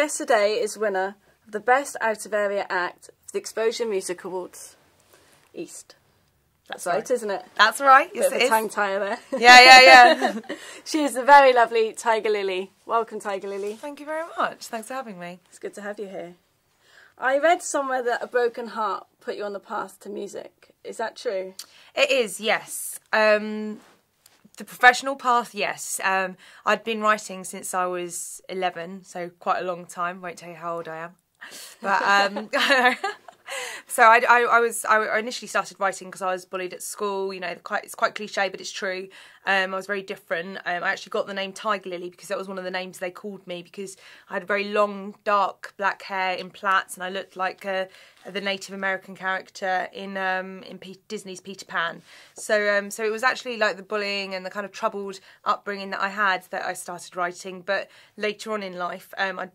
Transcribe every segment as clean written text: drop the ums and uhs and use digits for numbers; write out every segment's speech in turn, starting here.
guest today is winner of the Best Out of Area Act for the Exposure Music Awards East. That's right, isn't it? That's right. Bit of a tongue tire there. Yeah. She is the very lovely Tiger Lily. Welcome, Tiger Lily. Thank you very much. Thanks for having me. It's good to have you here. I read somewhere that a broken heart put you on the path to music. Is that true? It is, yes. The professional path, yes. I'd been writing since I was 11, so quite a long time. Won't tell you how old I am. But so I initially started writing because I was bullied at school. You know, it's quite cliche, but it's true. I was very different. I actually got the name Tiger Lily because that was one of the names they called me, because I had very long, dark black hair in plaits, and I looked like the Native American character in Disney's Peter Pan. So it was actually like the bullying and the kind of troubled upbringing that I had that I started writing. But later on in life, I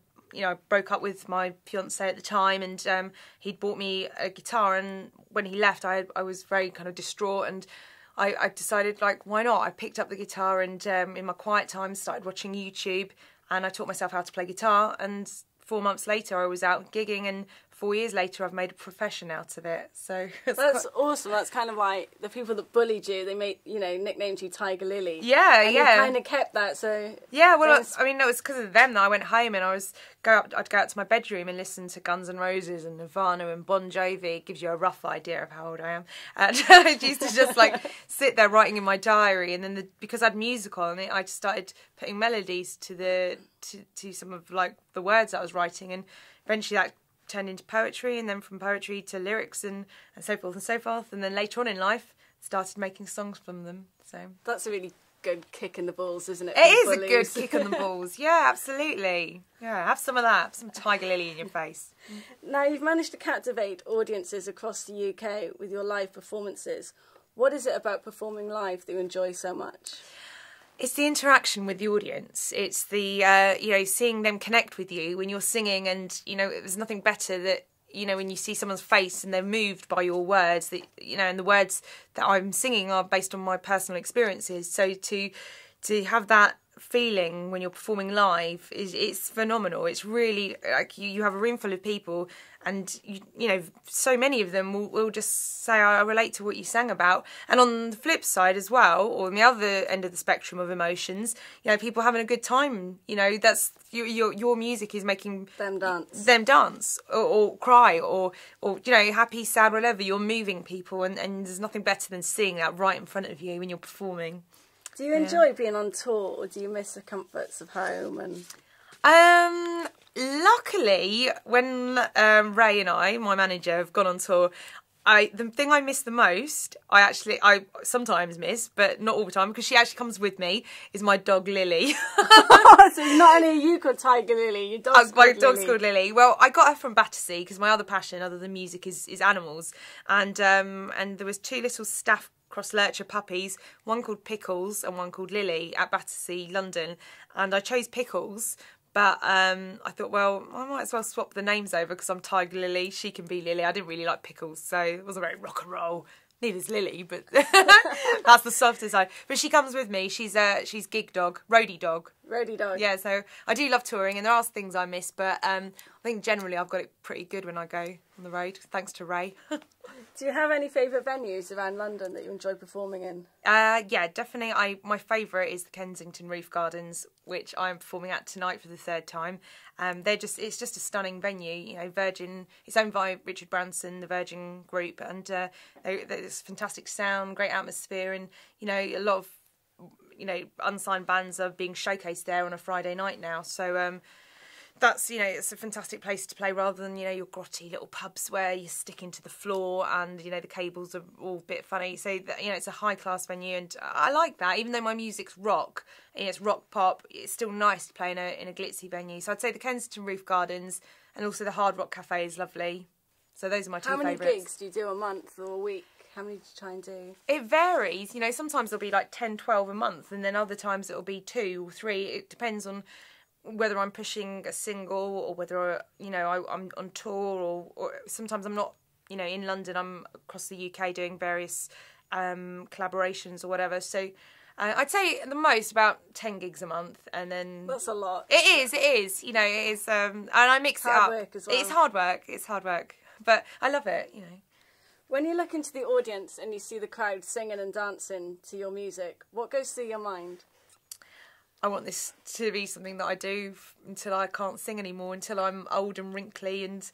broke up with my fiancé at the time, and he'd bought me a guitar, and when he left I was very kind of distraught, and I decided, like, why not? I picked up the guitar and in my quiet time started watching YouTube, and I taught myself how to play guitar, and 4 months later I was out gigging, and 4 years later I've made a profession out of it. So that's awesome. That's kind of why the people that bullied you, they nicknamed you Tiger Lily. Yeah, and you kind of kept that. So yeah, well, I mean, it was because of them that I went home, and I'd go out to my bedroom and listen to Guns N' Roses and Nirvana and Bon Jovi. It gives you a rough idea of how old I am. And I used to just like sit there writing in my diary, and then because I had music on it, I just started putting melodies to some of like the words I was writing, and eventually that turned into poetry, and then from poetry to lyrics and so forth and so forth, and then later on in life started making songs from them. So that's a really good kick in the balls, isn't it? It is a good kick in the balls. Yeah, absolutely. Yeah, have some of that. Have some Tiger Lily in your face. Now, you've managed to captivate audiences across the UK with your live performances. What is it about performing live that you enjoy so much? It's the interaction with the audience. It's the, seeing them connect with you when you're singing, and, there's nothing better that, when you see someone's face and they're moved by your words, that, and the words that I'm singing are based on my personal experiences. So to have that feeling when you're performing live it's phenomenal. It's really like you have a room full of people, and so many of them will just say, I relate to what you sang about. And on the flip side as well, or on the other end of the spectrum of emotions, people having a good time. That's your music is making them dance or cry or happy, sad, whatever. You're moving people, and there's nothing better than seeing that right in front of you when you're performing. Do you enjoy being on tour, or do you miss the comforts of home? And luckily, when Ray and I, my manager, have gone on tour, the thing I miss the most, I sometimes miss, but not all the time, because she actually comes with me, is my dog Lily. So not only are you called Tiger Lily, your dog's called Lily. My dog's called Lily. Well, I got her from Battersea, because my other passion, other than music, is animals. And there was 2 little staff cross lurcher puppies, one called Pickles and one called Lily, at Battersea, London. And I chose Pickles, but I thought, well, I might as well swap the names over, because I'm Tiger Lily, she can be Lily. I didn't really like Pickles, so it wasn't very rock and roll. Neither's Lily, but that's the softer side. But she comes with me. She's gig dog, roadie dog. Roadie dog. Yeah, so I do love touring, and there are things I miss, but I think generally I've got it pretty good when I go on the road, thanks to Ray. Do you have any favourite venues around London that you enjoy performing in? Yeah, definitely. My favourite is the Kensington Roof Gardens, which I'm performing at tonight for the 3rd time. It's just a stunning venue. Virgin. It's owned by Richard Branson, the Virgin Group, and there's fantastic sound, great atmosphere, and a lot of unsigned bands are being showcased there on a Friday night now. So that's it's a fantastic place to play, rather than your grotty little pubs where you're sticking to the floor and the cables are all a bit funny. So it's a high class venue, and I like that. Even though my music's rock, it's rock pop, it's still nice to play in a glitzy venue. So I'd say the Kensington Roof Gardens, and also the Hard Rock Cafe is lovely. So those are my 2 favourites. How many gigs do you do a month or a week? How many do you try and do? It varies. Sometimes it'll be like 10, 12 a month, and then other times it'll be 2 or 3. It depends on whether I'm pushing a single, or whether I'm on tour, or sometimes I'm not. In London, I'm across the UK doing various collaborations or whatever. So I'd say the most about 10 gigs a month, and then That's a lot. It is. You know, it is. And I mix it up. Hard work as well. It's hard work. It's hard work, but I love it. You know. When you look into the audience and you see the crowd singing and dancing to your music, what goes through your mind? I want this to be something that I do until I can't sing anymore, until I'm old and wrinkly, and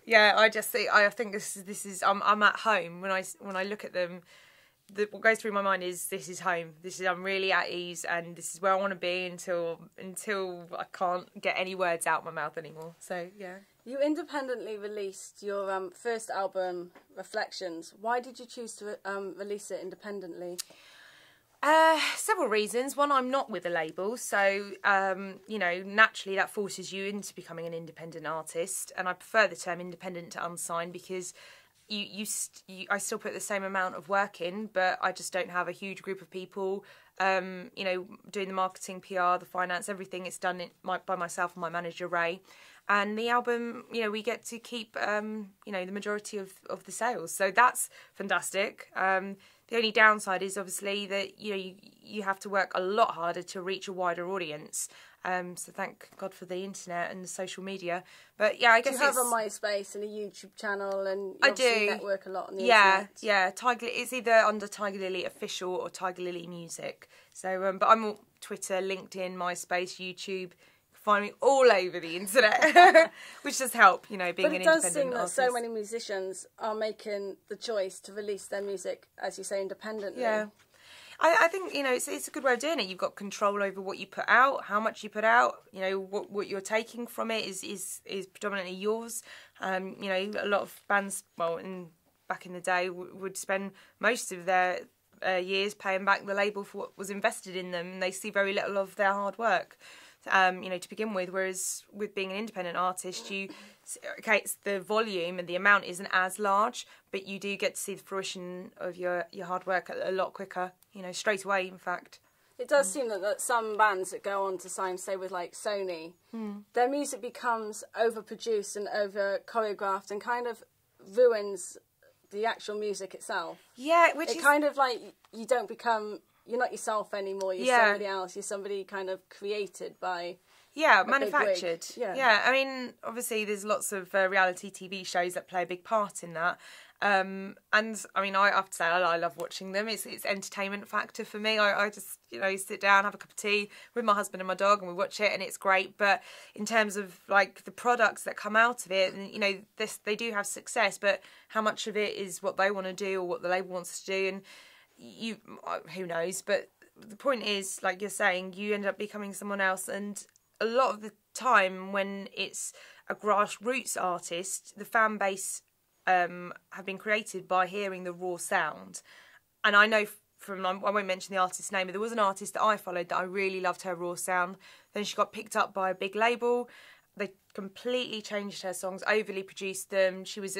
yeah, I think this is I'm at home when I look at them. What goes through my mind is this is home. I'm really at ease, and this is where I want to be until I can't get any words out my mouth anymore. So yeah. You independently released your first album, Reflections. Why did you choose to release it independently? Several reasons. One, I'm not with a label, so you know, naturally that forces you into becoming an independent artist, and I prefer the term independent to unsigned because I still put the same amount of work in, but I just don't have a huge group of people, you know, doing the marketing, PR, the finance, everything. It's done by myself and my manager, Ray. And the album, you know, we get to keep, you know, the majority of the sales. So that's fantastic. The only downside is obviously that, you know, you have to work a lot harder to reach a wider audience. So thank God for the internet and the social media. But yeah, I guess you have a MySpace and a YouTube channel, and you I do network a lot on the internet. Yeah. It's either under Tiger Lily Official or Tiger Lily Music. So, but I'm on Twitter, LinkedIn, MySpace, YouTube. Find me all over the internet, which does help, you know, being an independent artist. But it does seem that so many musicians are making the choice to release their music, as you say, independently. Yeah. I think, you know, it's a good way of doing it. You've got control over what you put out, how much you put out, you know, what you're taking from it is predominantly yours. You know, a lot of bands, well, back in the day, would spend most of their years paying back the label for what was invested in them, and they see very little of their hard work. You know, to begin with, whereas with being an independent artist, it's the volume and the amount isn't as large, but you do get to see the fruition of your hard work a lot quicker, you know, straight away, in fact. It does seem that some bands that go on to sign, say with like Sony, their music becomes overproduced and over choreographed and kind of ruins the actual music itself. Yeah, it kind of like you don't become. You're not yourself anymore. You're somebody else. You're somebody kind of created by. Yeah, manufactured. Yeah. I mean, obviously, there's lots of reality TV shows that play a big part in that. And I mean, I have to say, I love watching them. It's entertainment factor for me. I just, you know, sit down, have a cup of tea with my husband and my dog, and we watch it, and it's great. But in terms of like the products that come out of it, and you know, they do have success, but how much of it is what they want to do or what the label wants to do, and who knows, but the point is, like you're saying, you end up becoming someone else, and a lot of the time when it's a grassroots artist, the fan base have been created by hearing the raw sound. And I know from, I won't mention the artist's name, but there was an artist that I followed that I really loved her raw sound. Then she got picked up by a big label. They completely changed her songs, overly produced them. She was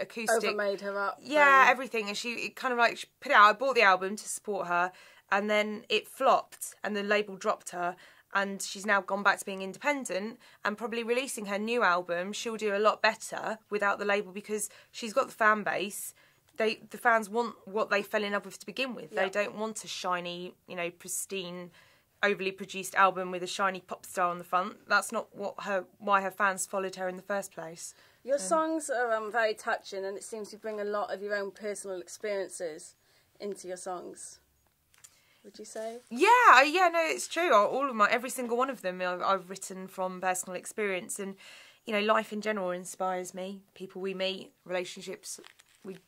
acoustic. Overmade her up. Yeah, everything. And she put it out. I bought the album to support her, and then it flopped, and the label dropped her. And she's now gone back to being independent and probably releasing her new album. She'll do a lot better without the label because she's got the fan base. The fans want what they fell in love with to begin with. Yeah. They don't want a shiny, you know, pristine, overly produced album with a shiny pop star on the front. That's not why her fans followed her in the first place. Your songs are very touching, and it seems to bring a lot of your own personal experiences into your songs. Would you say? Yeah, no, it's true. Every single one of them I've written from personal experience, and you know, life in general inspires me. People we meet, relationships we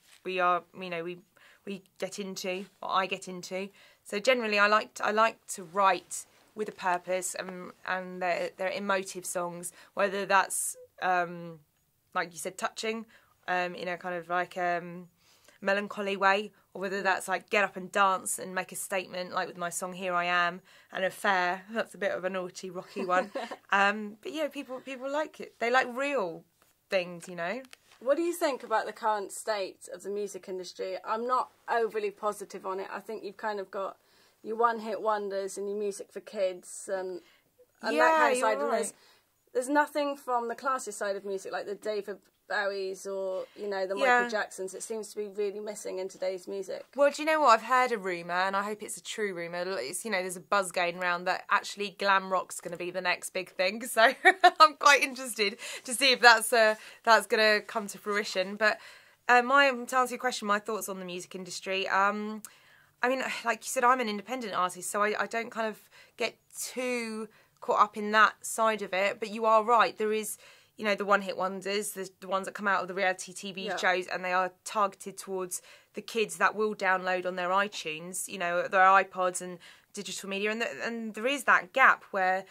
get into, or I get into. So generally, I like to write with a purpose, and they're emotive songs, whether that's like you said, touching, in a kind of like melancholy way, or whether that's like get up and dance and make a statement, like with my song Here I Am, and Affair. That's a bit of a naughty, rocky one. But yeah, people like it. They like real things, you know. What do you think about the current state of the music industry? I'm not overly positive on it. I think you've kind of got your one-hit wonders and your music for kids and that kind of side. Right. And there's there's nothing from the classic side of music, like the David Bowies or, you know, the Michael Jacksons. It seems to be really missing in today's music. Well, do you know what? I've heard a rumour, and I hope it's a true rumour. It's, you know, there's a buzz going around that actually glam rock's going to be the next big thing. So I'm quite interested to see if that's going to come to fruition. But to answer your question, my thoughts on the music industry. I mean, like you said, I'm an independent artist, so I don't kind of get too caught up in that side of it. But you are right. There is, you know, the one-hit wonders, the ones that come out of the reality TV shows, and they are targeted towards the kids that will download on their iTunes, you know, their iPods and digital media. And there is that gap where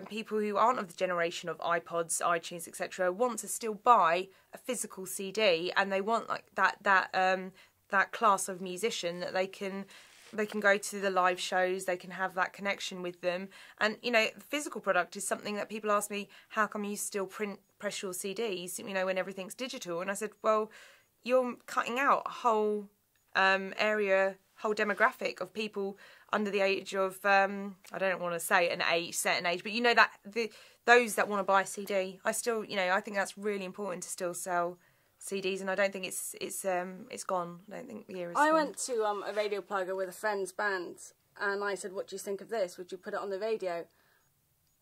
people who aren't of the generation of iPods, iTunes, etc., want to still buy a physical CD, and they want like that class of musician that they can go to the live shows, they can have that connection with them. And, you know, the physical product is something that people ask me, how come you still press your CDs, you know, when everything's digital? And I said, well, you're cutting out a whole whole demographic of people under the age of, I don't want to say certain age, but you know, that those that want to buy a CD, I think that's really important to still sell CDs, and I don't think it's gone. I don't think the era is gone. Went to a radio plugger with a friend's band, and I said, what do you think of this? Would you put it on the radio?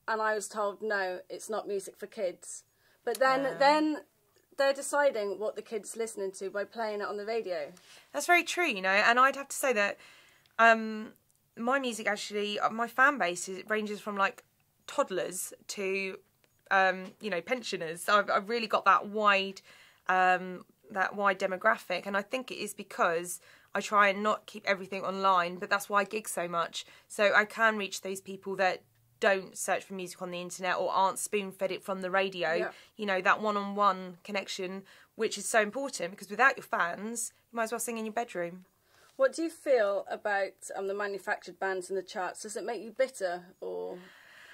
And I was told, no, it's not music for kids. But then they're deciding what the kid's listening to by playing it on the radio. That's very true, you know, and I'd have to say that my music actually, my fan base ranges from like toddlers to, you know, pensioners. So I've really got that wide demographic, and I think it is because I try and not keep everything online, but that's why I gig so much, so I can reach those people that don't search for music on the internet or aren't spoon-fed it from the radio. You know, that one-on-one connection, which is so important, because without your fans you might as well sing in your bedroom. What do you feel about the manufactured bands in the charts? Does it make you bitter or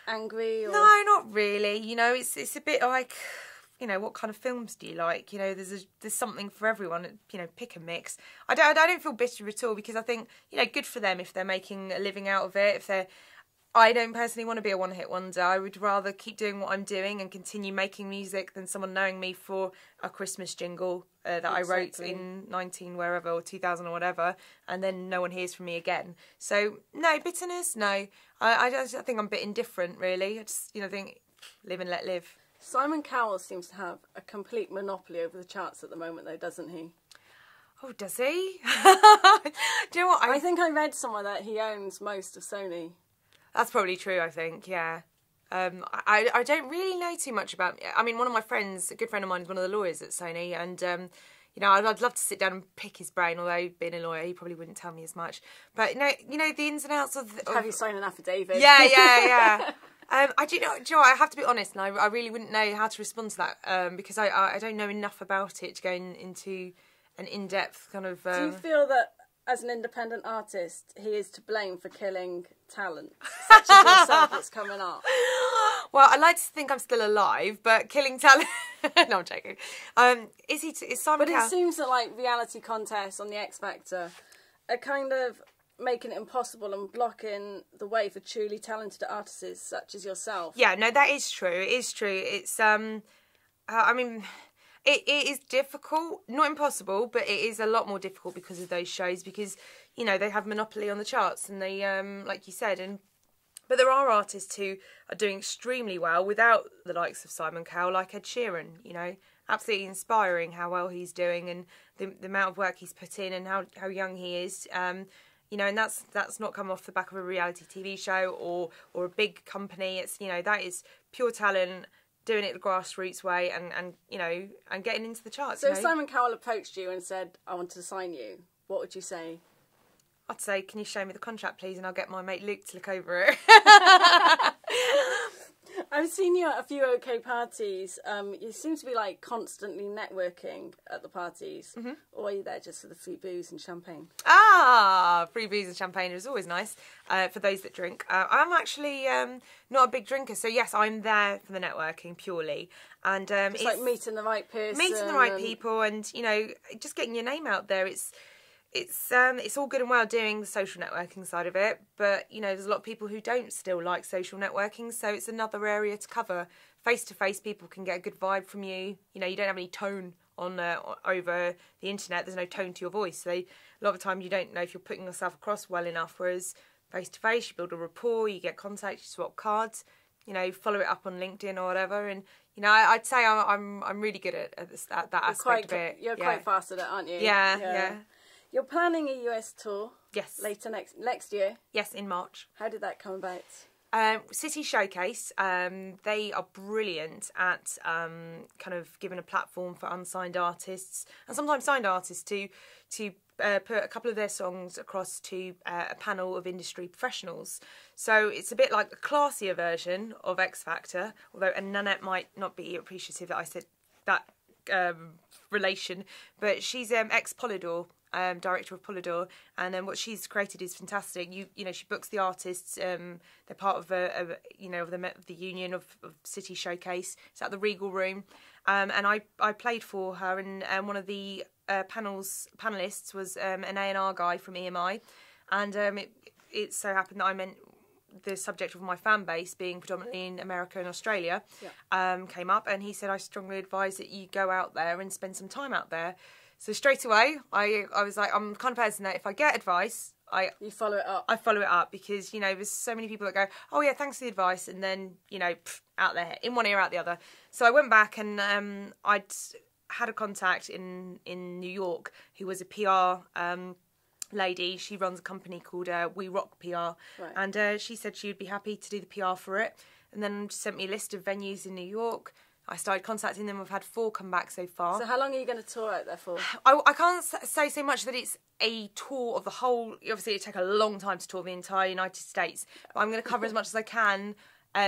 angry? Or... No, not really. You know, it's a bit like, you know, what kind of films do you like? You know, there's something for everyone. You know, pick and mix. I don't feel bitter at all, because I think, you know, good for them if they're making a living out of it. I don't personally want to be a one-hit wonder. I would rather keep doing what I'm doing and continue making music than someone knowing me for a Christmas jingle that I wrote in 19 wherever or 2000 or whatever, and then no one hears from me again. So no bitterness, no. I think I'm a bit indifferent, really. I just, you know, think live and let live. Simon Cowell seems to have a complete monopoly over the charts at the moment, though, doesn't he? Oh, does he? Do you know what? I think I read somewhere that he owns most of Sony. That's probably true, I think, yeah. I don't really know too much about... I mean, one of my friends, a good friend of mine, is one of the lawyers at Sony, and, you know, I'd love to sit down and pick his brain, although being a lawyer, he probably wouldn't tell me as much. But, you know the ins and outs of... Have you signed an affidavit? Yeah. Do you know what, I have to be honest, and I really wouldn't know how to respond to that, because I don't know enough about it to go into an in-depth kind of... Do you feel that, as an independent artist, he is to blame for killing talent, such as yourself, that's coming up? Well, I like to think I'm still alive, but killing talent... No, I'm joking. Is Simon Cowell... But it seems that, like, reality contests on the X Factor are kind of making it impossible and blocking the way for truly talented artists such as yourself. Yeah, no, that is true. It is true. It's, I mean... It is difficult, not impossible, but it is a lot more difficult because of those shows, because, you know, they have monopoly on the charts, and they, like you said, but there are artists who are doing extremely well without the likes of Simon Cowell, like Ed Sheeran, you know, absolutely inspiring how well he's doing, and the amount of work he's put in, and how young he is, you know, and that's not come off the back of a reality TV show or a big company. It's, you know, that is pure talent, doing it the grassroots way, and you know, and getting into the charts. So you know? If Simon Cowell approached you and said, I want to sign you, what would you say? I'd say, can you show me the contract, please, and I'll get my mate Luke to look over it. I've seen you at a few OK parties. You seem to be, like, constantly networking at the parties. Mm-hmm. Or are you there just for the free booze and champagne? Free booze and champagne is always nice for those that drink. I'm actually not a big drinker, so yes, I'm there for the networking purely. And it's like meeting the right person. Meeting the right people, and, you know, just getting your name out there. It's all good and well doing the social networking side of it, but, you know, there's a lot of people who don't still like social networking, so it's another area to cover face to face, people can get a good vibe from you. You know, you don't have any tone on over the internet. There's no tone to your voice. So a lot of the time you don't know if you're putting yourself across well enough. Whereas face to face, you build a rapport, you get contact, you swap cards. You know, follow it up on LinkedIn or whatever. And you know, I'd say I'm really good at that aspect of it. You're quite fast at it, aren't you? Yeah. You're planning a US tour. Yes. Later next year. Yes, in March. How did that come about? City Showcase, they are brilliant at kind of giving a platform for unsigned artists and sometimes signed artists to put a couple of their songs across to a panel of industry professionals. So it's a bit like a classier version of X Factor, although, and Nanette might not be appreciative that I said that relation, but she's ex-Polydor. Director of Polydor, and then what she's created is fantastic. You know, she books the artists. They're part of the union of City Showcase. It's at the Regal Room, and I played for her, and one of the panelists was an A&R guy from EMI, and it so happened that I meant the subject of my fan base being predominantly in America and Australia came up, and he said, I strongly advise that you go out there and spend some time out there. So straight away, I was like, I'm the kind of person that if I get advice, you follow it up. I follow it up because, you know, there's so many people that go, oh yeah, thanks for the advice, and then, you know, out there, in one ear, out the other. So I went back and I'd had a contact in New York who was a PR lady. She runs a company called We Rock PR, right. And she said she would be happy to do the PR for it, and then she sent me a list of venues in New York. I started contacting them. I've had 4 come back so far. So how long are you going to tour out there for? I can't say so much that it's a tour of the whole. Obviously, it'd take a long time to tour the entire United States. But I'm going to cover as much as I can,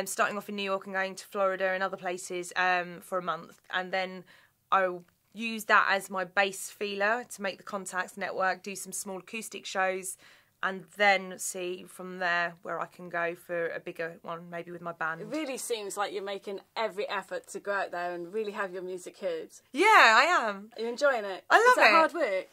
starting off in New York and going to Florida and other places for a month. And then I'll use that as my base feeler to make the contacts, network, do some small acoustic shows, and then see from there where I can go for a bigger one, maybe with my band. It really seems like you're making every effort to go out there and really have your music heard. Yeah, I am. Are you enjoying it? I love it. Is it hard work?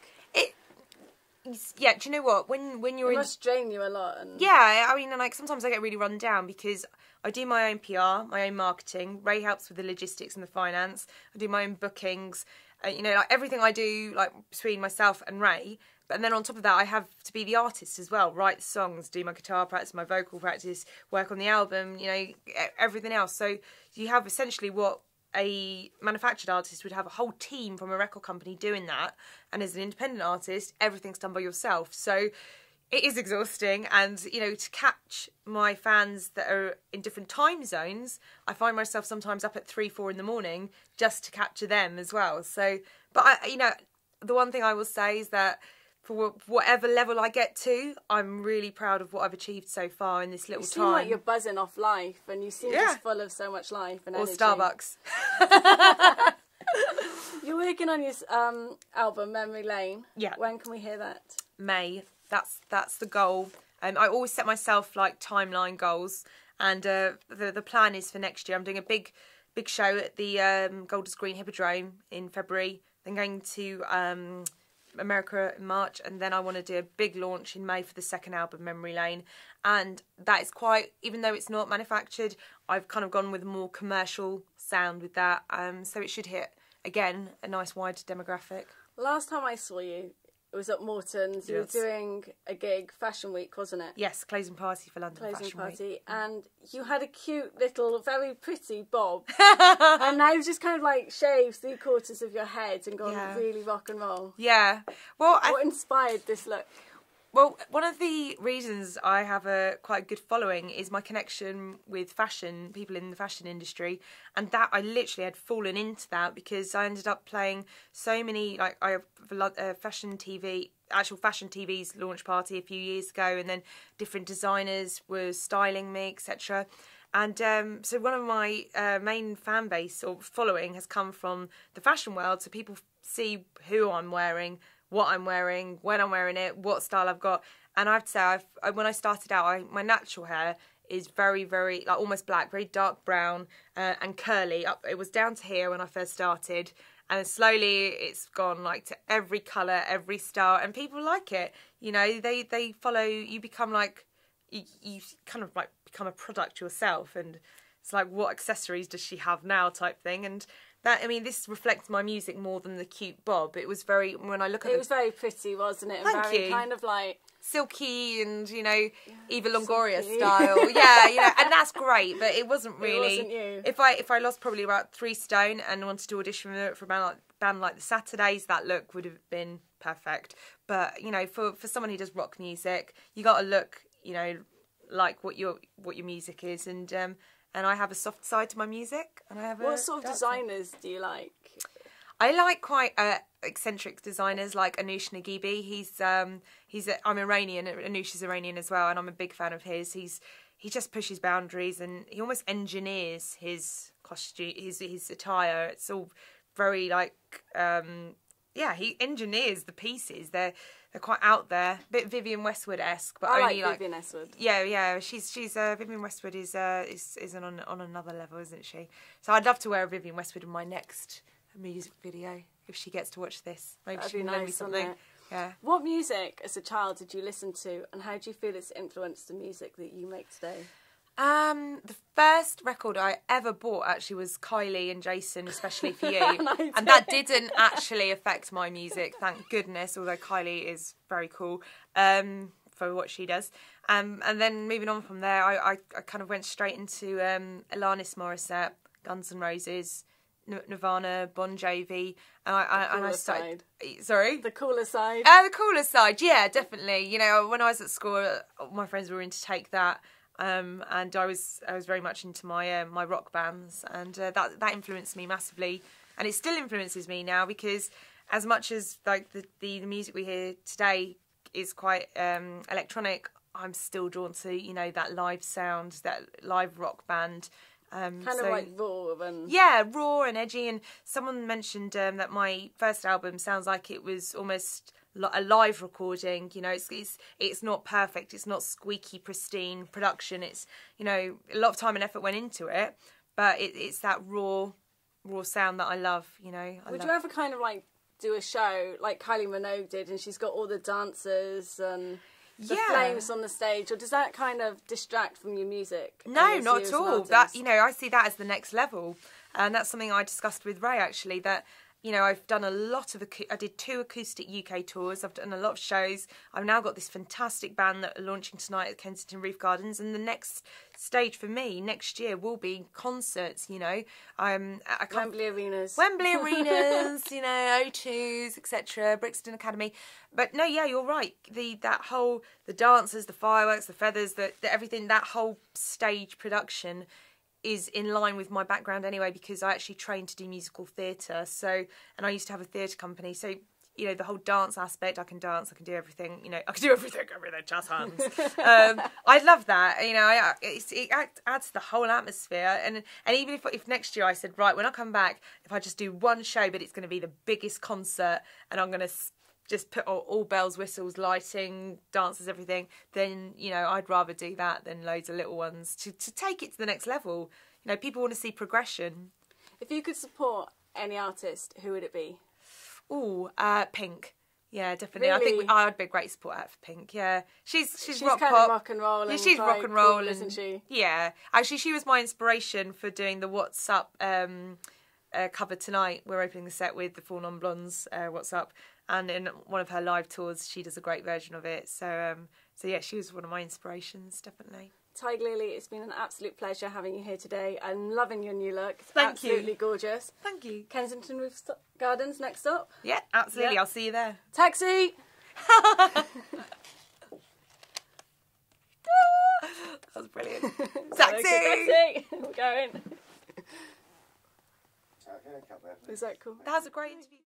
Yeah, do you know what? When you're it must drain you a lot. And... Yeah, I mean, like sometimes I get really run down because I do my own PR, my own marketing. Ray helps with the logistics and the finance. I do my own bookings. You know, like everything I do, like between myself and Ray. But then on top of that, I have to be the artist as well, write the songs, do my guitar practice, my vocal practice, work on the album, you know, everything else. So you have essentially what a manufactured artist would have, a whole team from a record company doing that. And as an independent artist, everything's done by yourself. So it is exhausting. And, you know, to catch my fans that are in different time zones, I find myself sometimes up at 3, 4 in the morning just to capture them as well. So, but, you know, the one thing I will say is that for whatever level I get to, I'm really proud of what I've achieved so far in this little time. You seem like you're buzzing off life, and you seem just full of so much life and energy. Or Starbucks. You're working on your album, Memory Lane. Yeah. When can we hear that? May. That's the goal. I always set myself like timeline goals, and the plan is for next year. I'm doing a big show at the Golders Green Hippodrome in February. Then going to America in March, and then I want to do a big launch in May for the second album, Memory Lane. And that is quite, even though it's not manufactured, I've kind of gone with a more commercial sound with that. So it should hit, again, a nice wide demographic. Last time I saw you, it was at Morton's. You were doing a gig, Fashion Week, wasn't it? Yes, closing party for London Fashion Week. And you had a cute little, very pretty bob. And now you've just kind of like shaved 3/4 of your head and gone really rock and roll. Yeah. Well, what inspired this look? Well, one of the reasons I have a quite good following is my connection with fashion, people in the fashion industry, and that I literally had fallen into that because I ended up playing so many, like I have a fashion TV's launch party a few years ago, and then different designers were styling me, etc. And so one of my main fan base or following has come from the fashion world, so people see who I'm wearing, what I'm wearing, when I'm wearing it, what style I've got. And I have to say, when I started out, my natural hair is very, very, like almost black, very dark brown and curly. It was down to here when I first started. And slowly it's gone like to every colour, every style. And people like it. You know, they follow, you become like, you kind of like become a product yourself. And it's like, what accessories does she have now type thing. And that, I mean, this reflects my music more than the cute bob. It was very, when I look at it, was very pretty, wasn't it? And Thank very you. kind of like silky and, you know, Eva Longoria style. Yeah, you know, and that's great, but it wasn't really. It wasn't you. If I lost probably about 3 stone and wanted to audition for a band like the Saturdays, that look would have been perfect. But, you know, for someone who does rock music, you got to look, you know, like what your music is, and I have a soft side to my music, and I have What sort of designers do you like? I like quite eccentric designers like Anoush Nagibi. I'm Iranian. Anoush is Iranian as well, and I'm a big fan of his. He just pushes boundaries, and he almost engineers his costume, his attire. It's all very like he engineers the pieces. They're quite out there, a bit Vivienne Westwood-esque, but I only like Vivienne Westwood. Yeah. She's Vivienne Westwood is on another level, isn't she? So I'd love to wear a Vivienne Westwood in my next music video if she gets to watch this. Maybe That'd she be can lend me nice, something. wouldn't it? Yeah. What music as a child did you listen to, and how do you feel it's influenced the music that you make today? The first record I ever bought actually was Kylie and Jason, especially for you. And that didn't actually affect my music, thank goodness, although Kylie is very cool for what she does. And then moving on from there, I kind of went straight into Alanis Morissette, Guns N' Roses, Nirvana, Bon Jovi, and I started. Sorry, the cooler side. The cooler side, yeah, definitely. You know, when I was at school, my friends were into Take That. And I was very much into my my rock bands, and that influenced me massively, and it still influences me now, because as much as like the music we hear today is quite electronic, I'm still drawn to, you know, that live sound, that live rock band. Kind of like raw and... Yeah, raw and edgy. And someone mentioned that my first album sounds like it was almost a live recording. You know, it's not perfect. It's not squeaky, pristine production. It's, you know, a lot of time and effort went into it, but it's that raw sound that I love, you know. Would you ever kind of like do a show like Kylie Minogue did, and she's got all the dancers and... the flames on the stage, or does that kind of distract from your music? No, not at all. That, you know, I see that as the next level, and that's something I discussed with Ray actually. That, you know, I've done a lot of I did 2 acoustic UK tours. I've done a lot of shows. I've now got this fantastic band that are launching tonight at Kensington Roof Gardens, and the next stage for me next year will be concerts. You know, Wembley Arenas, you know, O2s, etc., Brixton Academy. But no, yeah, you're right. The dancers, the fireworks, the feathers, the everything, that whole stage production is in line with my background anyway, because I actually trained to do musical theatre. So, and I used to have a theatre company. So, you know, the whole dance aspect, I can dance, I can do everything, you know, I can do everything, jazz hands. I love that, you know, it adds to the whole atmosphere. And even if next year I said, right, when I come back, if I just do one show, but it's going to be the biggest concert, and I'm going to just put all bells, whistles, lighting, dancers, everything, then, you know, I'd rather do that than loads of little ones to take it to the next level. You know, people want to see progression. If you could support any artist, who would it be? Ooh, Pink. Yeah, definitely. Really? I think I'd be a great support act for Pink. Yeah, she's rock kind pop. of rock and roll. Yeah, she's rock and roll, cool, isn't she? Yeah, actually, she was my inspiration for doing the What's Up cover tonight. We're opening the set with the Four Non Blondes. What's Up? And in one of her live tours, she does a great version of it. So yeah, she was one of my inspirations, definitely. Tig Lilly, it's been an absolute pleasure having you here today. I'm loving your new look. It's Thank you. Absolutely gorgeous. Thank you. Kensington Roof Gardens next up. Yeah, absolutely. Yeah. I'll see you there. Taxi! That was brilliant. Taxi! Taxi! We're going. Is that cool? That was a great interview.